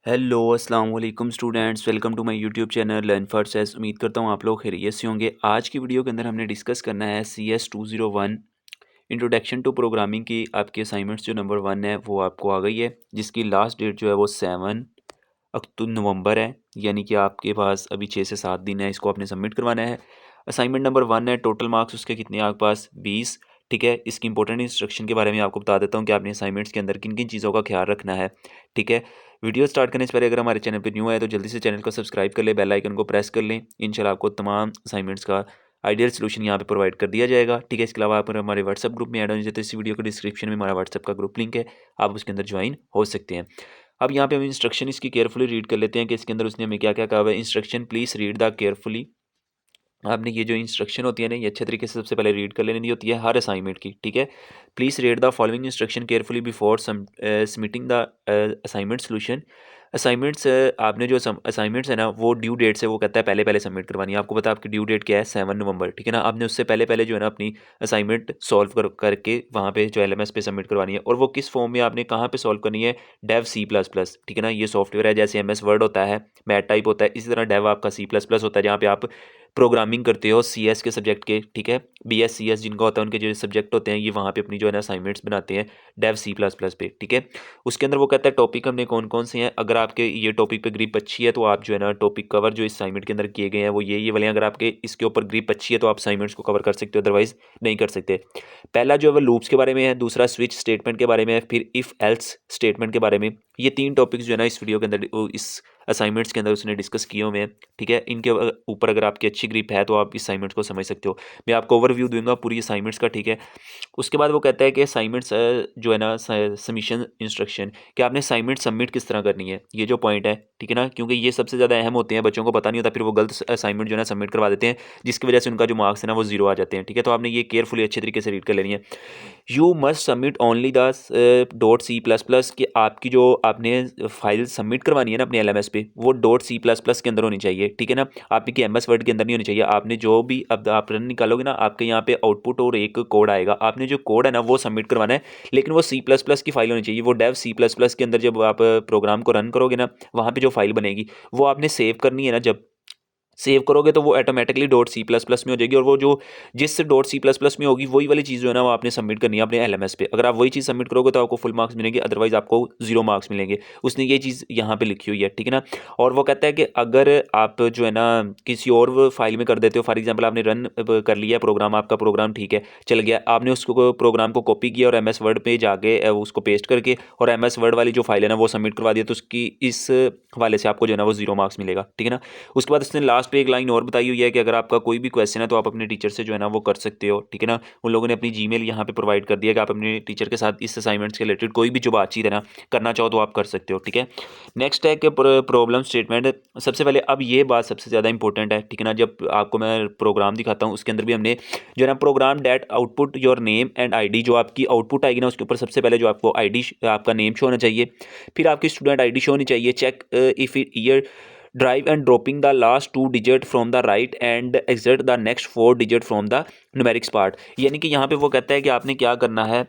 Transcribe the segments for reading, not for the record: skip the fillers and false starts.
Hello अस्सलाम वालेकुम students, welcome to my YouTube channel learn for सेस। उम्मीद करता हूँ आप लोग खैरियत से होंगे। आज की वीडियो के अंदर हमने डिस्कस करना है CS 201 इंट्रोडक्शन टू प्रोग्रामिंग की आपकी असाइनमेंट्स जो नंबर 1 है वो आपको आ गई है, जिसकी लास्ट डेट जो है वो 7 नवंबर है। यानी कि आपके पास अभी 6 से 7 दिन है, इसको आपने सबमिट करवाना है। असाइनमेंट नंबर 1 है, टोटल मार्क्स उसके कितने हैं आपके पास 20। ठीक है, इसकी इंपॉर्टेंट इंस्ट्रक्शन के बारे में आपको बता देता हूँ कि आपने असाइनमेंट्स के अंदर किन किन चीज़ों का ख्याल रखना है। ठीक है, वीडियो स्टार्ट करने से पहले अगर हमारे चैनल पर न्यू है तो जल्दी से चैनल को सब्सक्राइब कर ले, बेल आइकन को प्रेस कर लें। इंशाल्लाह आपको तमाम असाइनमेंट्स का आइडियल सोल्यूशन यहाँ पे प्रोवाइड कर दिया जाएगा। ठीक है, इसके अलावा आप हमारे व्हाट्सअप ग्रुप में ऐड होने तो इस वीडियो के डिस्क्रिप्शन में हमारा व्हाट्सअप का ग्रुप लिंक है, आप उसके अंदर ज्वाइन हो सकते हैं। अब यहाँ पे हम इंस्ट्रक्शन इसकी केयरफुली रीड कर लेते हैं कि इसके अंदर उसने हमें क्या क्या कहा हुआ है। Instruction please read the carefully. आपने ये जो इंस्ट्रक्शन होती है ना, ये अच्छे तरीके से सबसे पहले रीड कर लेनी होती है हर असाइनमेंट की। ठीक है, please read the following instruction carefully before submitting the assignment solution. Assignments आपने जो असाइनमेंट्स है ना वो ड्यू डेट से वो कहता है पहले पहले सबमिट करवानी है। आपको पता है आपकी ड्यू डेट क्या है, 7 नवंबर। ठीक है ना, आपने उससे पहले पहले जो है ना अपनी असाइनमेंट सॉल्व करके वहाँ पे जो LMS पे सबमिट करवानी है। और वो किस फॉर्म में आपने कहाँ पे सॉल्व करनी है, डेव C++। ठीक है ना, ये सॉफ्टवेयर है, जैसे MS वर्ड होता है, मैथ टाइप होता है, इसी तरह डेव आपका C++ होता है, जहाँ पे आप प्रोग्रामिंग करते हो CS के सब्जेक्ट के। ठीक है, BS CS जिनका होता है उनके जो सब्जेक्ट होते हैं, ये वहाँ पे अपनी जो है ना असाइनमेंट्स बनाते हैं डेव C++ पे। ठीक है, उसके अंदर वो कहता है टॉपिक हमने कौन कौन से हैं। अगर आपके ये टॉपिक पे ग्रिप अच्छी है तो आप जो है ना टॉपिक कवर जो इस असाइनमेंट के अंदर किए गए हैं वो ये वाले हैं। अगर आपके इसके ऊपर ग्रिप अच्छी है तो आप असाइनमेंट्स को कवर कर सकते हो, अदरवाइज नहीं कर सकते। पहला जो है वो लूप्स के बारे में है, दूसरा स्विच स्टेटमेंट के बारे में है, फिर इफ़ एल्स स्टेटमेंट के बारे में। ये 3 टॉपिक्स जो है ना इस वीडियो के अंदर इस असाइनमेंट्स के अंदर उसने डिस्कस किए हुए हैं। ठीक है, इनके ऊपर अगर आपकी अच्छी ग्रिप है तो आप इस असाइनमेंट्स को समझ सकते हो। मैं आपको ओवरव्यू दूंगा पूरी असाइनमेंट्स का। ठीक है, उसके बाद वो कहता है कि असाइनमेंट्स जो है ना सबमिशन इंस्ट्रक्शन, कि आपने असाइनमेंट सबमिट किस तरह करनी है, ये जो पॉइंट है। ठीक है ना, क्योंकि ये सबसे ज़्यादा अहम होते हैं, बच्चों को पता नहीं होता, फिर वो गलत असाइनमेंट जो है ना सबमिट करवा देते हैं, जिसकी वजह से उनका जो मार्क्स है ना वो जीरो आ जाते हैं। ठीक है, तो आपने ये केयरफुली अच्छे तरीके से रीड कर लेनी है। You must submit only the .C++ कि आपकी जो आपने फाइल सबमिट करवानी है ना अपने LMS पे, वो .C++ के अंदर होनी चाहिए। ठीक है ना, आपकी MS वर्ड के अंदर नहीं होनी चाहिए। आपने जो भी अब आप रन निकालोगे ना, आपके यहाँ पे आउटपुट और एक कोड आएगा, आपने जो कोड है ना वो सबमिट करवाना है, लेकिन वो C++ की फाइल होनी चाहिए। वो डेव C++ के अंदर जब आप प्रोग्राम को रन करोगे ना, वहाँ पे जो फाइल बनेगी वो आपने सेव करनी है ना। जब सेव करोगे तो वो ऑटोमेटिकली .C++ में हो जाएगी, और वो जो जिस .C++ में होगी वही वाली चीज़ जो है ना वो आपने सबमिट करनी है अपने LMS पे। अगर आप वही चीज़ सबमिट करोगे तो आपको फुल मार्क्स मिलेंगे, अदरवाइज आपको 0 मार्क्स मिलेंगे। उसने ये चीज़ यहाँ पे लिखी हुई है। ठीक है ना, और वो कहता है कि अगर आप जो है ना किसी और फाइल में कर देते हो, फॉर एग्जाम्पल आपने रन कर लिया प्रोग्राम, आपका प्रोग्राम ठीक है चल गया, आपने उसको प्रोग्राम को कॉपी किया और MS वर्ड पे जाके उसको पेस्ट करके और MS वर्ड वाली जो फाइल है ना वो सबमिट करवा दिया, तो उसकी इस वाले से आपको जो है ना वो 0 मार्क्स मिलेगा। ठीक है ना, उसके बाद इसने लास्ट पे एक लाइन और बताई हुई है कि अगर आपका कोई भी क्वेश्चन है तो आप अपने टीचर से जो है ना वो कर सकते हो। ठीक है ना, उन लोगों ने अपनी जीमेल यहाँ पे प्रोवाइड कर दिया कि आप अपने टीचर के साथ इस असाइनमेंट्स के रिलेटेड कोई भी जो बातचीत है ना करना चाहो तो आप कर सकते हो। ठीक है, नेक्स्ट है कि प्रॉब्लम स्टेटमेंट। सबसे पहले अब ये बात सबसे ज़्यादा इंपॉर्टेंट है। ठीक है ना, जब आपको मैं प्रोग्राम दिखाता हूँ उसके अंदर भी हमने जो है ना program that output your name and ID, जो आपकी आउटपुट आएगी ना उसके ऊपर सबसे पहले जो आपको ID आपका नेम शो होना चाहिए, फिर आपकी स्टूडेंट ID शो होनी चाहिए। Check if year drive and dropping the last 2 digit from the right and exit the next 4 digit from the numerics part. यानी कि यहाँ पे वो कहता है कि आपने क्या करना है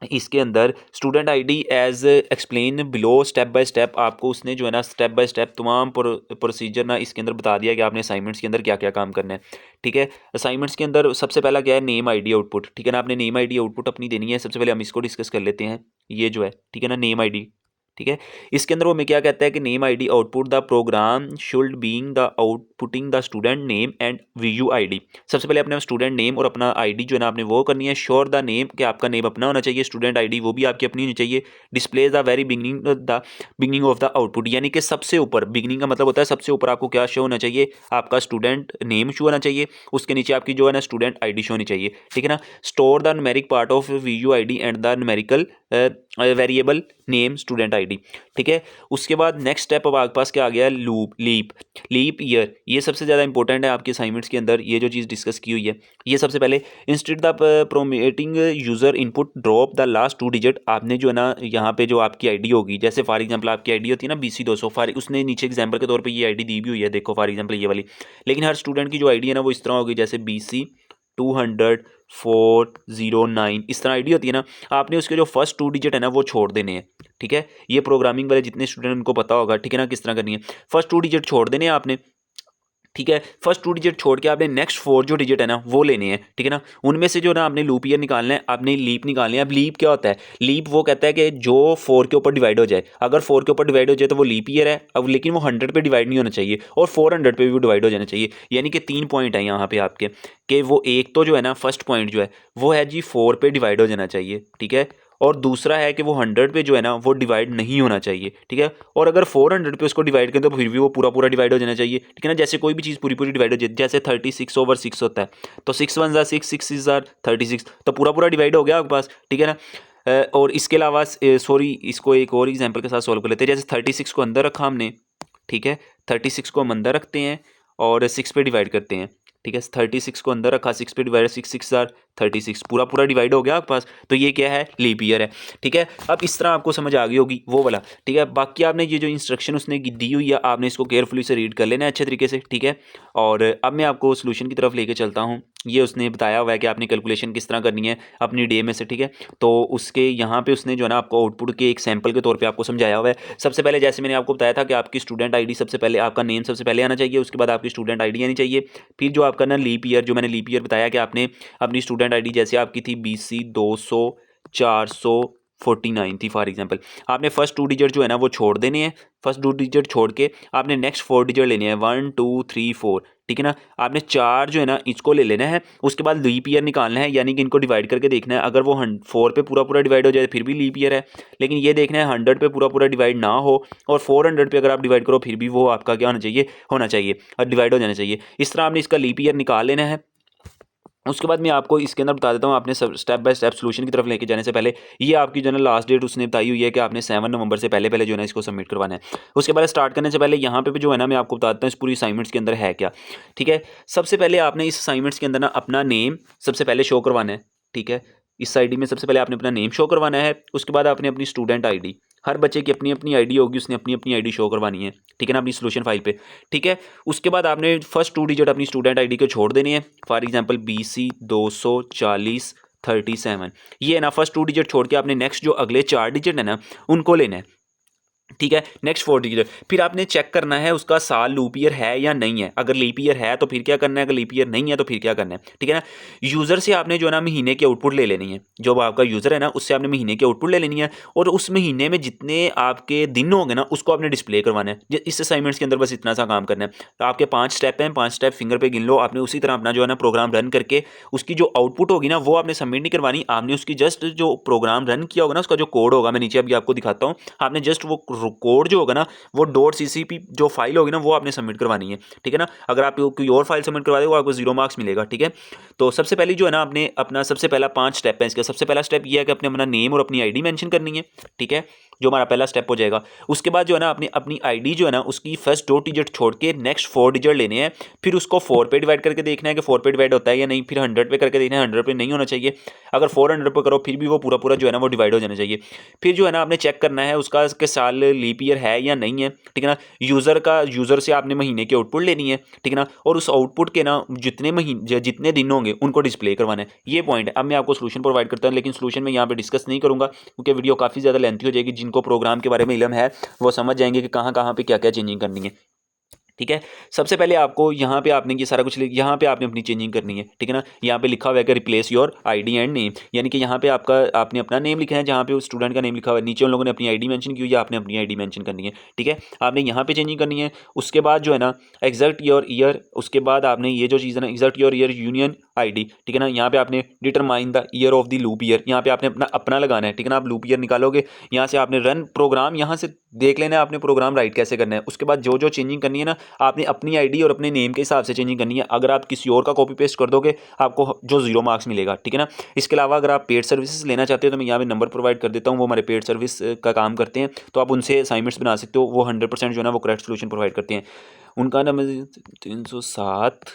इसके अंदर student ID as explained below, step by step आपको उसने जो है ना स्टेप बाय स्टेप तमाम प्रोसीजर ना इसके अंदर बता दिया कि आपने असाइनमेंट्स के अंदर क्या क्या काम करना है। ठीक है, असाइनमेंट्स के अंदर सबसे पहला क्या है, नेम ID आउटपुट। ठीक है ना, आपने नेम ID आउटपुट अपनी देनी है। सबसे पहले हम इसको डिस्कस कर लेते हैं, ये जो है ठीक है ना नेम ID। ठीक है, इसके अंदर वो मैं क्या कहता है कि name ID output the programme should being the outputting the student name and VU ID। सबसे पहले अपने स्टूडेंट नेम और अपना ID जो है ना आपने वो करनी है। श्योर द नेम, कि आपका नेम अपना होना चाहिए, स्टूडेंट ID वो भी आपकी अपनी होनी चाहिए। Display the very beginning of the output, यानी कि सबसे ऊपर, बिगनिंग का मतलब होता है सबसे ऊपर आपको क्या शो होना चाहिए, आपका स्टूडेंट नेम शो होना चाहिए, उसके नीचे आपकी जो है ना स्टूडेंट ID शो होनी चाहिए। ठीक है ना, store the numeric part of VU ID and the numerical variable name student ID। ठीक है, उसके बाद नेक्स्ट स्टेप अब आपके पास क्या आ गया, लीप ईयर। ये सबसे ज़्यादा इंपॉर्टेंट है आपके असाइनमेंट्स के अंदर, ये जो चीज़ डिस्कस की हुई है। ये सबसे पहले instead the prompting user input drop the last 2 digit. आपने जो है ना यहाँ पे जो आपकी ID होगी, जैसे फॉर एग्जांपल आपकी ID होती है ना BC 200, उसने नीचे एग्जाम्पल के तौर पर ये ID दी भी हुई है, देखो फॉर एग्जाम्पल ये वाली। लेकिन हर स्टूडेंट की जो ID है ना वो इस तरह होगी, जैसे BC 200,409 इस तरह आईडी होती है ना, आपने उसके जो फर्स्ट 2 डिजिट है ना वो छोड़ देने हैं। ठीक है, ये प्रोग्रामिंग वाले जितने स्टूडेंट उनको पता होगा, ठीक है ना, किस तरह करनी है। फर्स्ट 2 डिजिट छोड़ देने हैं आपने, ठीक है। फर्स्ट 2 डिजिट छोड़ के आपने नेक्स्ट 4 जो डिजिट है ना वो लेने हैं, ठीक है ना। उनमें से जो ना आपने लूप ईयर निकालना है, आपने लीप निकालनी है। अब लीप क्या होता है? लीप वो कहता है कि जो 4 के ऊपर डिवाइड हो जाए, अगर 4 के ऊपर डिवाइड हो जाए तो वो लीप ईयर है। अब लेकिन वो 100 पे डिवाइड नहीं होना चाहिए और 400 पे भी डिवाइड हो जाना चाहिए। यानी कि 3 पॉइंट है यहाँ पे आपके, कि वो एक तो जो है ना फर्स्ट पॉइंट जो है वो है जी 4 पे डिवाइड हो जाना चाहिए, ठीक है। और दूसरा है कि वो 100 पे जो है ना वो डिवाइड नहीं होना चाहिए, ठीक है। और अगर 400 पे उसको डिवाइड करें तो फिर भी वो पूरा पूरा डिवाइड हो जाना चाहिए, ठीक है ना। जैसे कोई भी चीज़ पूरी पूरी डिवाइड हो जाए, जैसे 36/6 होता है, तो 6 1 ज़ा 6, 6 6 ज़ा 36, तो पूरा पूरा डिवाइड हो गया आपके पास, ठीक है ना। और इसके अलावा सॉरी, इसको एक और एग्जाम्पल के साथ सॉल्व कर लेते हैं। जैसे 36 को अंदर रखा हमने, ठीक है, 36 को हम अंदर रखते हैं और 6 पे डिवाइड करते हैं, ठीक है। 36 को अंदर रखा, 6 पे डिवाइड, 6 6 ज़ा 36, पूरा पूरा डिवाइड हो गया आपके पास, तो ये क्या है? लीप ईयर है, ठीक है। अब इस तरह आपको समझ आ गई होगी वो वाला, ठीक है। बाकी आपने ये जो इंस्ट्रक्शन उसने दी हुई है, आपने इसको केयरफुली से रीड कर लेना है अच्छे तरीके से, ठीक है। और अब मैं आपको सोल्यूशन की तरफ लेके चलता हूँ। ये उसने बताया हुआ है कि आपने कैलकुलेशन किस तरह करनी है अपनी डे में से, ठीक है। तो उसके यहाँ पे उसने जो है ना आपको आउटपुट के एक सैंपल के तौर पे आपको समझाया हुआ है। सबसे पहले जैसे मैंने आपको बताया था कि आपकी स्टूडेंट आईडी सबसे पहले, आपका नेम सबसे पहले आना चाहिए, उसके बाद आपकी स्टूडेंट आईडी आनी चाहिए। फिर जो आपका ना लीप ईयर, जो मैंने लीप ईयर बताया कि आपने अपनी स्टूडेंट आईडी जैसे आपकी थी BC 200,449 थी फॉर एग्जांपल, आपने फर्स्ट 2 डिजिट जो है ना वो छोड़ देने हैं। फर्स्ट 2 डिजिट छोड़ के आपने नेक्स्ट 4 डिजिट लेने हैं, 1 2 3 4, ठीक है ना। आपने 4 जो है ना इसको ले लेना है, उसके बाद लीप ईयर निकालना है, यानी कि इनको डिवाइड करके देखना है। अगर वो 4 पे पूरा पूरा डिवाइड हो जाए फिर भी लीप ईयर है, लेकिन ये देखना है 100 पे पूरा पूरा डिवाइड ना हो और 400 पे अगर आप डिवाइड करो फिर भी वो आपका क्या होना चाहिए और डिवाइड हो जाना चाहिए। इस तरह आपने इसका लीप ईयर निकाल लेना है। उसके बाद मैं आपको इसके अंदर बता देता हूँ, आपने स्टेप बाय स्टेप सोल्यूशन की तरफ लेके जाने से पहले ये आपकी जो है ना लास्ट डेट उसने बताई हुई है कि आपने 7 नवंबर से पहले पहले जो है ना इसको सबमिट करवाना है। उसके बाद स्टार्ट करने से पहले यहाँ पे भी जो है ना मैं आपको बताता हूँ इस पूरी असाइनमेंट्स के अंदर है क्या, ठीक है। सबसे पहले आपने इस असाइनमेंट्स के अंदर ना अपना नेम सबसे पहले शो करवाना है, ठीक है। इस आईडी में सबसे पहले आपने अपना नेम शो करवाना है। उसके बाद आपने अपनी स्टूडेंट आईडी, हर बच्चे की अपनी अपनी आईडी होगी, उसने अपनी अपनी आईडी शो करवानी है, ठीक है ना, अपनी सोल्यूशन फाइल पे, ठीक है। उसके बाद आपने फर्स्ट 2 डिजिट अपनी स्टूडेंट आईडी के छोड़ देने हैं। फॉर एग्जांपल BC 240,37, ये है ना फर्स्ट 2 डिजिट छोड़ के आपने नेक्स्ट जो अगले 4 डिजिट है ना उनको लेना है, ठीक है। नेक्स्ट 4 डिजिट फिर आपने चेक करना है उसका साल लूप ईयर है या नहीं है। अगर लीप ईयर है तो फिर क्या करना है, अगर लीप ईयर नहीं है तो फिर क्या करना है, ठीक है ना। यूज़र से आपने जो है ना महीने की आउटपुट ले लेनी है, जो आपका यूज़र है ना उससे आपने महीने की आउटपुट ले लेनी है और उस महीने में जितने आपके दिन होंगे ना उसको आपने डिस्प्ले करवाना है। इस असाइनमेंट्स के अंदर बस इतना सा काम करना है। तो आपके 5 स्टेप हैं, 5 स्टेप फिंगर पे गिन लो। आपने उसी तरह अपना जो है ना प्रोग्राम रन करके उसकी जो आउटपुट होगी ना वो आपने सबमिट नहीं करवानी, आपने उसकी जस्ट जो प्रोग्राम रन किया होगा ना उसका जो कोड होगा, मैं नीचे अभी आपको दिखाता हूँ, आपने जस्ट वो कोड जो होगा ना वो .ccp जो फाइल होगी ना वो आपने सबमिट करवानी है, ठीक है ना। अगर आप कोई और फाइल सबमिट करवा देंगे आपको 0 मार्क्स मिलेगा, ठीक है। तो सबसे पहले जो है ना आपने अपना सबसे पहला 5 स्टेप है इसका। सबसे पहला स्टेप ये है कि अपने अपना नेम और अपनी आईडी मेंशन करनी है, ठीक है, जो हमारा पहला स्टेप हो जाएगा। उसके बाद जो है ना आपने अपनी आईडी जो है ना उसकी फर्स्ट 2 डिजिट छोड़ के नेक्स्ट 4 डिजिट लेने हैं। फिर उसको 4 पे डिवाइड करके देखना है कि 4 पे डिवाइड होता है या नहीं। फिर 100 पे करके देखना है, 100 पे नहीं होना चाहिए। अगर 400 पे करो फिर भी वो पूरा पूरा जो है ना वो डिवाइड हो जाना चाहिए। फिर जो है ना आपने चेक करना है उसका के साल लीप ईयर है या नहीं है, ठीक है ना। यूज़र से आपने महीने की आउटपुट लेनी है, ठीक है ना, और उस आउटपुट के ना जितने दिन होंगे उनको डिस्प्ले करवाना है। ये पॉइंट है। अब मैं आपको सोल्यूशन प्रोवाइड करता हूँ, लेकिन सोल्यूशन में यहाँ पे डिस्कस नहीं करूँगा क्योंकि वीडियो काफ़ी ज़्यादा लेंथी हो जाएगी। जिनको प्रोग्राम के बारे में इल्म है वो समझ जाएंगे कि कहाँ कहाँ पे क्या क्या चेंजिंग करनी है, ठीक है। सबसे पहले आपको यहाँ पे आपने ये सारा कुछ यहाँ पे आपने अपनी चेंजिंग करनी है, ठीक है ना। यहाँ पे लिखा हुआ है कि replace your ID and name, यानी कि यहाँ पे आपने अपना नेम लिखा है, जहाँ पे उस स्टूडेंट का नेम लिखा हुआ है, नीचे उन लोगों ने अपनी आईडी मेंशन की हुई है, आपने अपनी आईडी मेंशन करनी है, ठीक है। आपने यहाँ पे चेंजिंग करनी है। उसके बाद जो है ना एग्जैक्ट योर ईयर, उसके बाद आपने ये जो चीज़ है ना exact your year union ID, ठीक है ना। यहाँ पे आपने determine the year of the loop year, यहाँ पे आपने अपना लगाना है, ठीक है ना। आप लूप ईयर निकालोगे, यहाँ से आपने रन प्रोग्राम, यहाँ से देख लेना है आपने प्रोग्राम राइट कैसे करना है। उसके बाद जो जो चेंजिंग करनी है ना आपने अपनी आईडी और अपने नेम के हिसाब से चेंजिंग करनी है। अगर आप किसी और का कॉपी पेस्ट कर दोगे आपको जो 0 मार्क्स मिलेगा, ठीक है ना। इसके अलावा अगर आप पेड सर्विसेज लेना चाहते हो तो मैं यहाँ पे नंबर प्रोवाइड कर देता हूँ, वो हमारे पेड सर्विस का काम करते हैं, तो आप उनसे असाइनमेंट्स बना सकते हो। वो 100% जो है ना वो करेक्ट सोल्यूशन प्रोवाइड करते हैं। उनका नंबर 307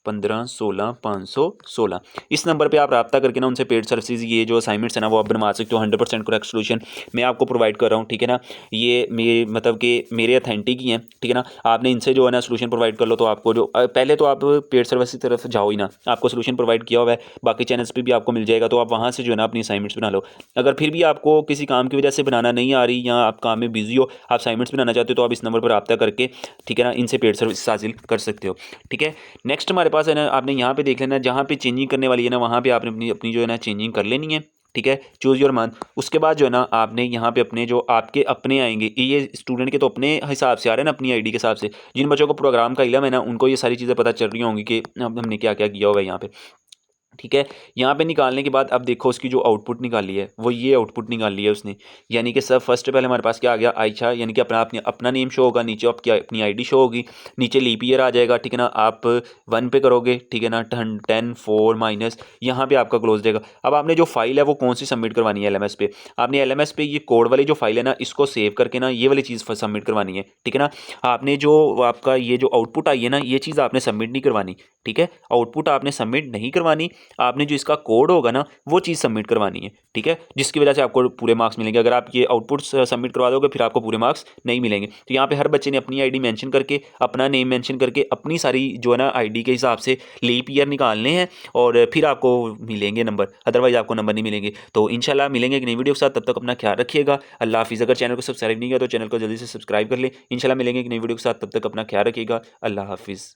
15 16 516। इस नंबर पे आप रब्ता करके ना उनसे पेड सर्विसेज ये जो असाइनमेंट्स है ना वो आप बनवा सकते हो। 100% करेक्ट सोल्यूशन मैं आपको प्रोवाइड कर रहा हूँ, ठीक है ना। ये मेरे मतलब कि मेरे अथेंटिक ही हैं, ठीक है ना। आपने इनसे जो है ना सोल्यूशन प्रोवाइड कर लो तो आपको जो पहले तो आप पेड सर्विस की तरफ जाओ ही ना, आपको सोल्यूशन प्रोवाइड किया हुआ है, बाकी चैनल्स पे भी आपको मिल जाएगा, तो आप वहाँ से जो है ना अपनी असाइनमेंट्स बना लो। अगर फिर भी आपको किसी काम की वजह से बनाना नहीं आ रही या आप काम में बिजी हो, आप असाइनमेंट्स बनाना चाहते हो, तो आप इस नंबर पर रब्ता करके, ठीक है ना, इनसे पेड सर्विस हासिल कर सकते हो, ठीक है। नेक्स्ट हमारे पास है ना, आपने यहाँ पे देख लेना जहाँ पे चेंजिंग करने वाली है ना वहाँ पे आपने अपनी अपनी जो है ना चेंजिंग कर लेनी है, ठीक है। Choose your month. उसके बाद जो है ना आपने यहाँ पे अपने जो आपके अपने आएंगे, ये स्टूडेंट के तो अपने हिसाब से आ रहे हैं ना, अपनी आईडी के हिसाब से। जिन बच्चों को प्रोग्राम का इलम है ना उनको ये सारी चीज़ें पता चल रही होंगी कि हमने क्या क्या किया होगा यहाँ पे, ठीक है। यहाँ पे निकालने के बाद अब देखो उसकी जो आउटपुट निकाली है वो ये आउटपुट निकाली है उसने, यानी कि सब फर्स्ट पहले हमारे पास क्या आ गया, आयशा, यानी कि अपना नेम शो होगा, नीचे आपकी अपनी आईडी शो होगी, नीचे लीप ईयर आ जाएगा, ठीक है ना। आप 1 पे करोगे, ठीक है ना, 10 4 माइनस, यहाँ पे आपका क्लोज देगा। अब आपने जो फाइल है वो कौन सी सबमिट करवानी है एलएमएस पे, आपने एलएमएस पे ये कोड वाली जो फाइल है ना इसको सेव करके ना ये वाली चीज़ सबमिट करवानी है, ठीक है ना। आपने जो आपका ये जो आउटपुट आई है ना ये चीज़ आपने सबमिट नहीं करवानी, ठीक है। आउटपुट आपने सबमिट नहीं करवानी, आपने जो इसका कोड होगा ना वो चीज़ सबमिट करवानी है, ठीक है, जिसकी वजह से आपको पूरे मार्क्स मिलेंगे। अगर आप ये आउटपुट सबमिट करवा दोगे फिर आपको पूरे मार्क्स नहीं मिलेंगे। तो यहाँ पे हर बच्चे ने अपनी आईडी मेंशन करके, अपना नेम मेंशन करके, अपनी सारी जो है ना आईडी के हिसाब से लीप ईयर निकालने हैं और फिर आपको मिलेंगे नंबर, अदरवाइज आपको नंबर नहीं मिलेंगे। तो इंशाल्लाह मिलेंगे एक नई वीडियो के साथ, तब तक अपना ख्याल रखिएगा। अल्लाह हाफिज़। अगर चैनल को सब्सक्राइब नहीं किया तो चैनल को जल्दी से सब्सक्राइब कर लें। इंशाल्लाह मिलेंगे एक नई वीडियो के साथ, तब तक अपना ख्याल रखिएगा। अल्लाह हाफिज़।